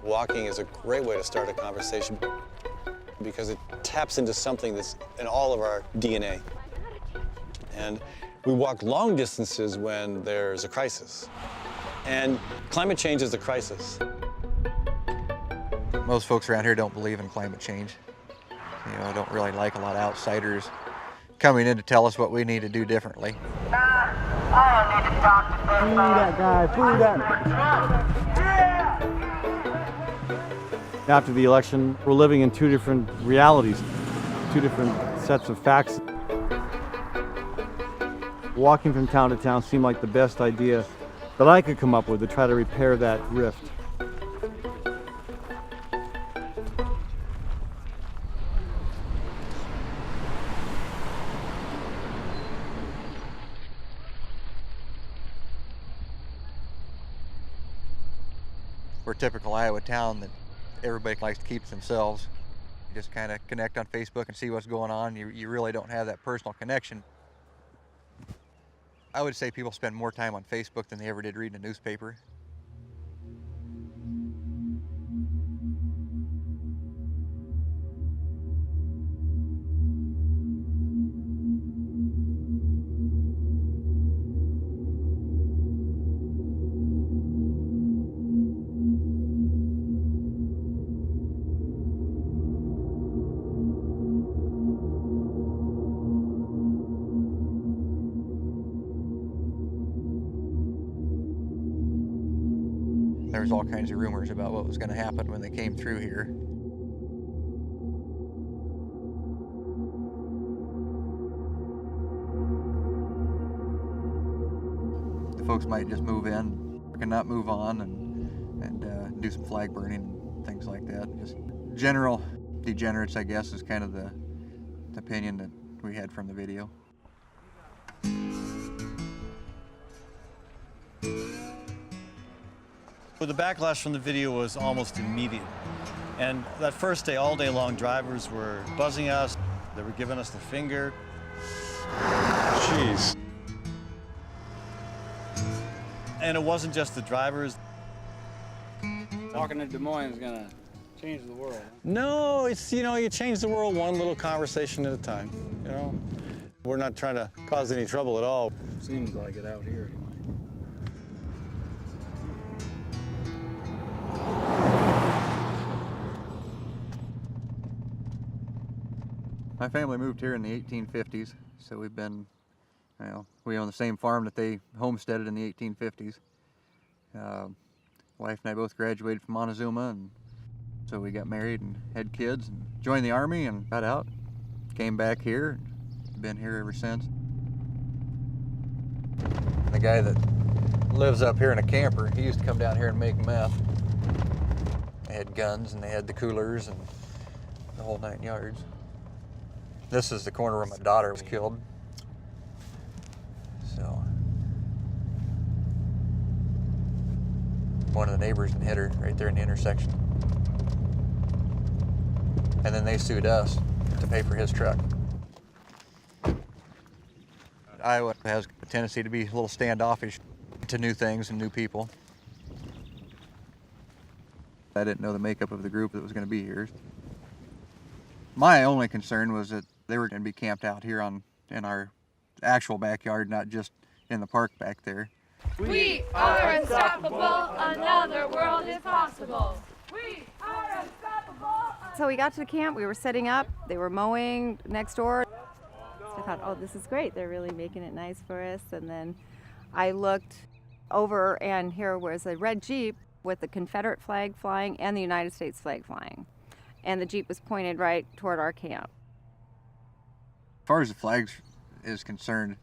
Walking is a great way to start a conversation because it taps into something that's in all of our DNA. And we walk long distances when there's a crisis. And climate change is a crisis. Most folks around here don't believe in climate change. You know, don't really like a lot of outsiders coming in to tell us what we need to do differently. Free that guy, free that. After the election, we're living in two different realities, two different sets of facts. Walking from town to town seemed like the best idea that I could come up with to try to repair that rift. We're a typical Iowa town that everybody likes to keep to themselves. You just kind of connect on Facebook and see what's going on. You really don't have that personal connection. I would say people spend more time on Facebook than they ever did reading a newspaper. There was all kinds of rumors about what was going to happen when they came through here. The folks might just move in, and not move on, and do some flag burning and things like that. Just general degenerates, I guess, is kind of the opinion that we had from the video. Well, the backlash from the video was almost immediate. And that first day, all day long, drivers were buzzing us. They were giving us the finger. Jeez. And it wasn't just the drivers. Talking to Des Moines is gonna change the world. No, it's, you know, you change the world one little conversation at a time, you know? We're not trying to cause any trouble at all. Seems like it out here anyway. My family moved here in the 1850s, so we've been, we own the same farm that they homesteaded in the 1850s. Wife and I both graduated from Montezuma, and so we got married and had kids and joined the Army and got out, came back here, and been here ever since. The guy that lives up here in a camper, he used to come down here and make meth. They had guns and they had the coolers and the whole 9 yards. This is the corner where my daughter was killed. So, one of the neighbors hit her right there in the intersection. And then they sued us to pay for his truck. Iowa has a tendency to be a little standoffish to new things and new people. I didn't know the makeup of the group that was going to be here. My only concern was that they were going to be camped out here in our actual backyard, not just in the park back there. We are unstoppable, another world is possible. We are unstoppable. So we got to the camp, we were setting up, they were mowing next door. So I thought, oh, this is great, they're really making it nice for us. And then I looked over, and here was a red Jeep with the Confederate flag flying and the United States flag flying. And the Jeep was pointed right toward our camp. As far as the flags is concerned,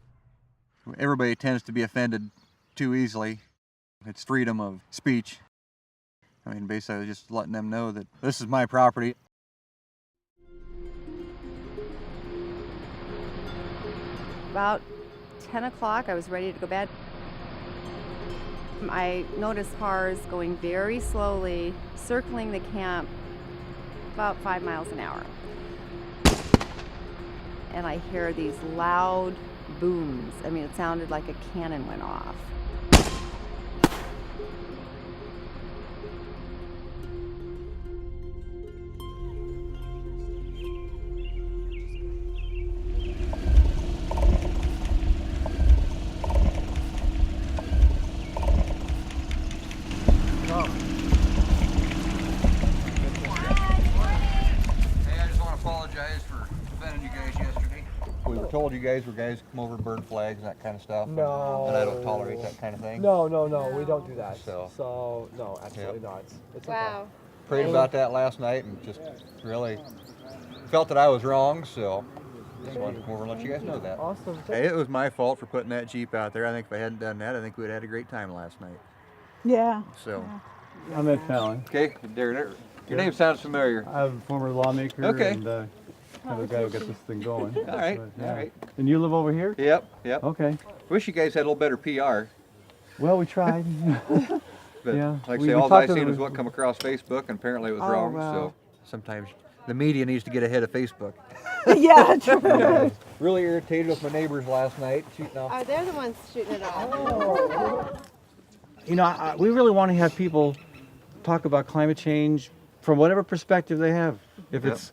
everybody tends to be offended too easily. It's freedom of speech. I mean, basically, I was just letting them know that this is my property. About 10 o'clock, I was ready to go to bed. I noticed cars going very slowly, circling the camp about 5 miles an hour. And I hear these loud booms. I mean, it sounded like a cannon went off. told you guys where guys come over and burn flags and that kind of stuff? No. And I don't tolerate that kind of thing? No, we don't do that. So, no, absolutely not. It's Wow. okay. prayed about that last night and just really felt that I was wrong, so just wanted to come over and let you guys know that. Awesome. Hey, it was my fault for putting that Jeep out there. I think if I hadn't done that, I think we'd had a great time last night. Yeah. So. I'm Ed Fallon. Okay, Darren, your name sounds familiar. I'm a former lawmaker Okay. and kind of the guy who got this thing going. All right, Yeah. all right. And you live over here? Yep, yep. Okay. Wish you guys had a little better PR. Well, we tried. But Yeah, like I we say, all I talked to seen them. was what come across Facebook, and apparently it was Oh, wrong. wow. So sometimes the media needs to get ahead of Facebook. Yeah, true. Really irritated with my neighbors last night, shooting off. Oh, they're the ones shooting it off. You know, we really want to have people talk about climate change from whatever perspective they have. If Yep. it's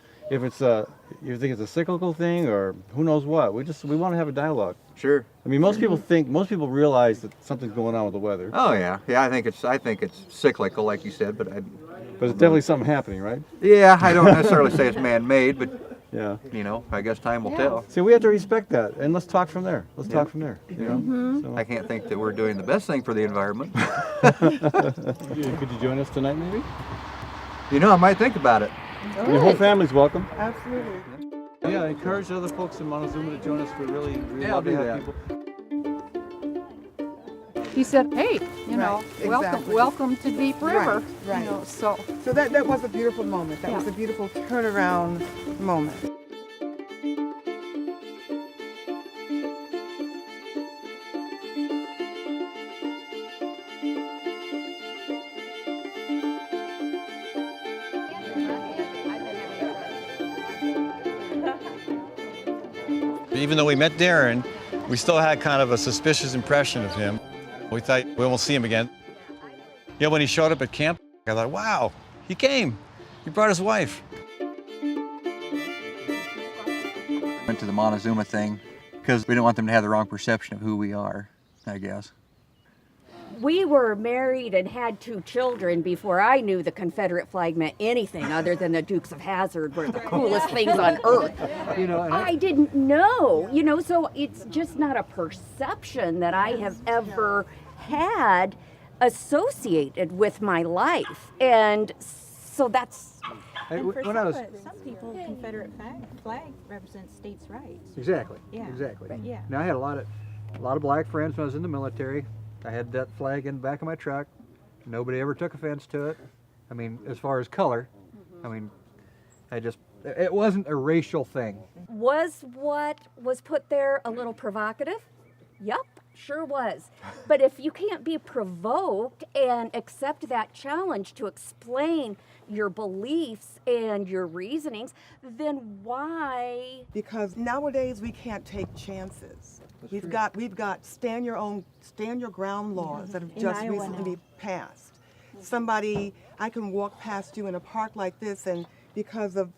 you think it's a cyclical thing or who knows what, we want to have a dialogue. Sure. I mean, most people realize that something's going on with the weather, Oh yeah, yeah. I think it's cyclical, like you said, but but it's definitely something happening, right? yeah, I don't necessarily say it's man-made, but Yeah. you know, I guess time will tell. See, we have to respect that, and let's talk from there. Let's talk from there. You know. So, I can't think that we're doing the best thing for the environment. could you join us tonight, maybe? You know, I might think about it. Your whole family's welcome. Absolutely. Yeah, I encourage other folks in Montezuma to join us. We really Yeah, I'll love to do have that. people. He said, "Hey, you know, Right, exactly. welcome to Deep River." Right. You know, so So that was a beautiful moment. That was a beautiful turnaround moment. Even though we met Darren, we still had kind of a suspicious impression of him. We thought we won't see him again. Yeah, when he showed up at camp, I thought, wow, he came. He brought his wife. Went to the Montezuma thing because we didn't want them to have the wrong perception of who we are, I guess. We were married and had 2 children before I knew the Confederate flag meant anything other than the Dukes of Hazzard were the coolest things on earth. You know, and I didn't know, you know, so it's just not a perception that I have ever had associated with my life. And so that's... And for when I was some people, Confederate flag represents states' rights. exactly, Yeah. exactly. But yeah. Now I had a lot of black friends when I was in the military. I had that flag in the back of my truck. Nobody ever took offense to it. I mean, as far as color, I mean, it wasn't a racial thing. Was what was put there a little provocative? Yup, sure was. But if you can't be provoked and accept that challenge to explain your beliefs and your reasonings, then why? Because nowadays we can't take chances. We've got stand your ground laws that have In just Iowa recently now. passed. Somebody, I can walk past you in a park like this, and because of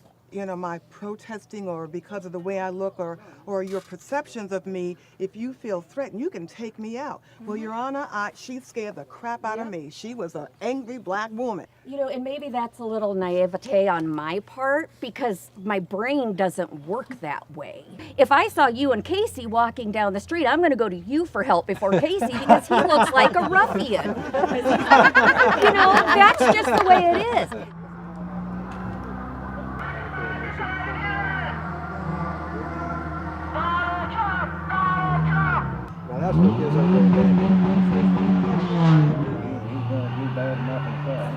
my protesting or because of the way I look or your perceptions of me, if you feel threatened, you can take me out. Well, Your Honor, she scared the crap out of me. She was an angry black woman. You know, and maybe that's a little naivete on my part because my brain doesn't work that way. If I saw you and Casey walking down the street, I'm going to go to you for help before Casey because he looks like a ruffian. You know, that's just the way it is. Now that's what gives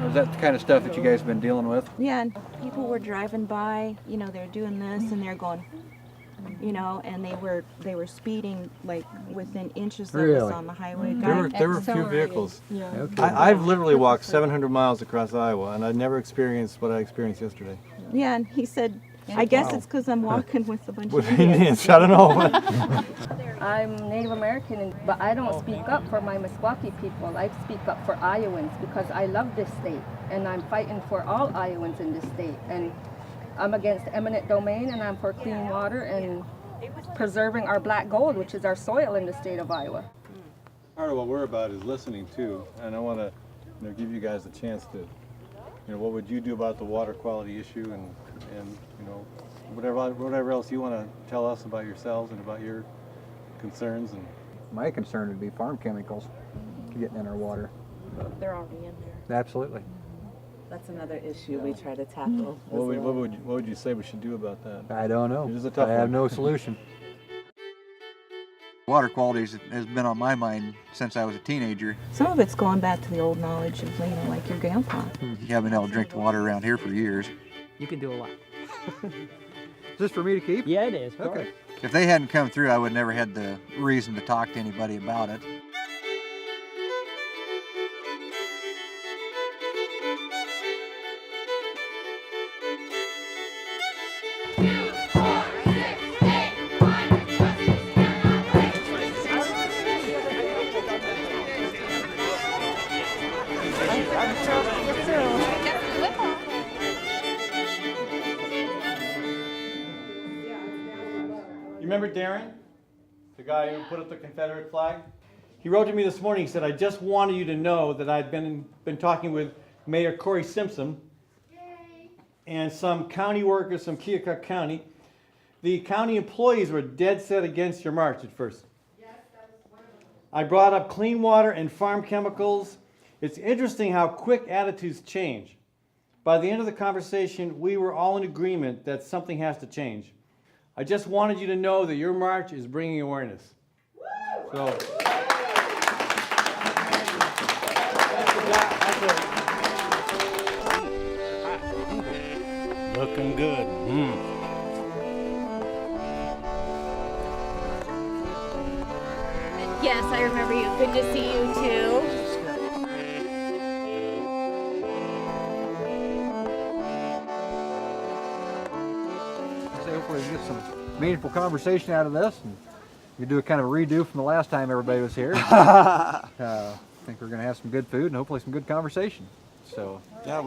Is that the kind of stuff that you guys have been dealing with? Yeah, and people were driving by, you know, they're doing this and they're going, you know, and they were speeding like within inches of Really? us on the highway. There were a few vehicles. Yeah. Okay. I've literally walked 700 miles across Iowa, and I never experienced what I experienced yesterday. Yeah, and he said, I guess it's because I'm walking with a bunch With of Indians. Indians, I don't know. I'm Native American, but I don't speak up for my Meskwaki people. I speak up for Iowans because I love this state, and I'm fighting for all Iowans in this state. And I'm against eminent domain, and I'm for clean water and preserving our black gold, which is our soil in the state of Iowa. Part of what we're about is listening too, and I want to give you guys a chance to, what would you do about the water quality issue, and whatever else you want to tell us about yourselves and about your concerns. And My concern would be farm chemicals getting in our water. They're already in there. Absolutely. That's another issue we try to tackle. what would you say we should do about that? I don't know. It is a tough I have one. no solution. Water quality has been on my mind since I was a teenager. Some of it's going back to the old knowledge of, like your grandpa. You haven't been able to drink the water around here for years. You can do a lot. Is this for me to keep? Yeah, it is. Okay. If they hadn't come through, I would never had the reason to talk to anybody about it. You remember Darren, the guy who put up the Confederate flag? He wrote to me this morning. He said, "I just wanted you to know that I'd been talking with Mayor Corey Simpson and some county workers from Keokuk County. The county employees were dead set against your march at first. I brought up clean water and farm chemicals. It's interesting how quick attitudes change. By the end of the conversation, we were all in agreement that something has to change. I just wanted you to know that your march is bringing awareness." So, Looking good. Yes, I remember you. Good to see you too. Hopefully we get some meaningful conversation out of this, and we do a kind of a redo from the last time everybody was here. I think we're going to have some good food and hopefully some good conversation. So yeah,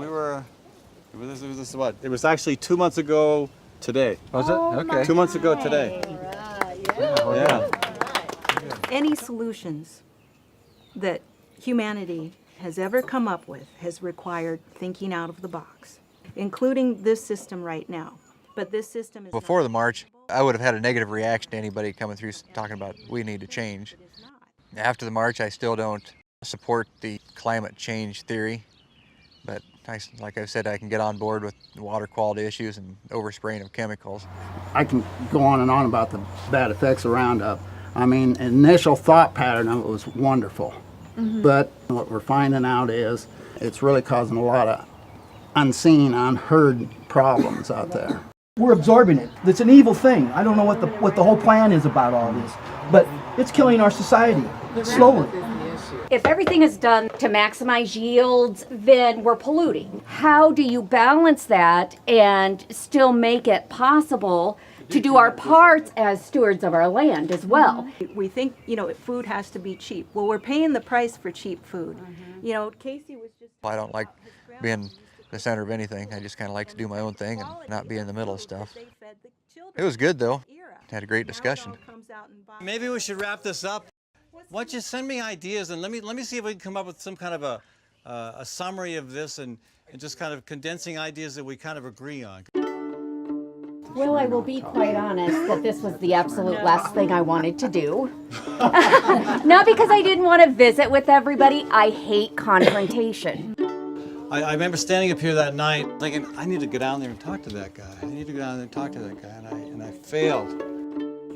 it was actually 2 months ago today. Was it? Okay. 2 months ago today. Yeah. Any solutions that humanity has ever come up with has required thinking out of the box, including this system right now. But this system is before the march, I would have had a negative reaction to anybody coming through talking about we need to change. After the march, I still don't support the climate change theory, but like I said, I can get on board with water quality issues and overspraying of chemicals. I can go on and on about the bad effects of Roundup. I mean, initial thought pattern of it was wonderful, but what we're finding out is it's really causing a lot of unseen, unheard problems out there. We're absorbing it. It's an evil thing. I don't know what the whole plan is about all this, but it's killing our society slowly. If everything is done to maximize yields, then we're polluting. How do you balance that and still make it possible to do our parts as stewards of our land as well? We think, food has to be cheap. Well, we're paying the price for cheap food. Casey was just... I don't like being the center of anything. I just kind of like to do my own thing and not be in the middle of stuff. It was good though. Had a great discussion. Maybe we should wrap this up. Why don't you send me ideas and let me see if we can come up with some kind of a summary of this and just kind of condensing ideas that we kind of agree on. Well, I will be quite honest that this was the absolute last thing I wanted to do. Not because I didn't want to visit with everybody. I hate confrontation. I remember standing up here that night thinking, I need to go down there and talk to that guy. I need to go down there and talk to that guy, and I failed.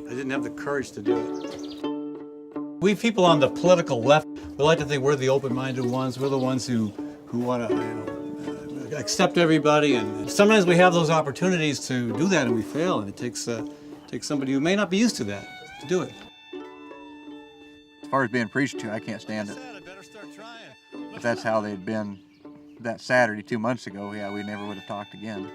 I didn't have the courage to do it. We people on the political left, we like to think we're the open-minded ones. We're the ones who want to accept everybody, and sometimes we have those opportunities to do that and we fail, and it takes somebody who may not be used to that to do it. As far as being preached to, I can't stand it. If that's how they'd been that Saturday 2 months ago, yeah, we never would have talked again.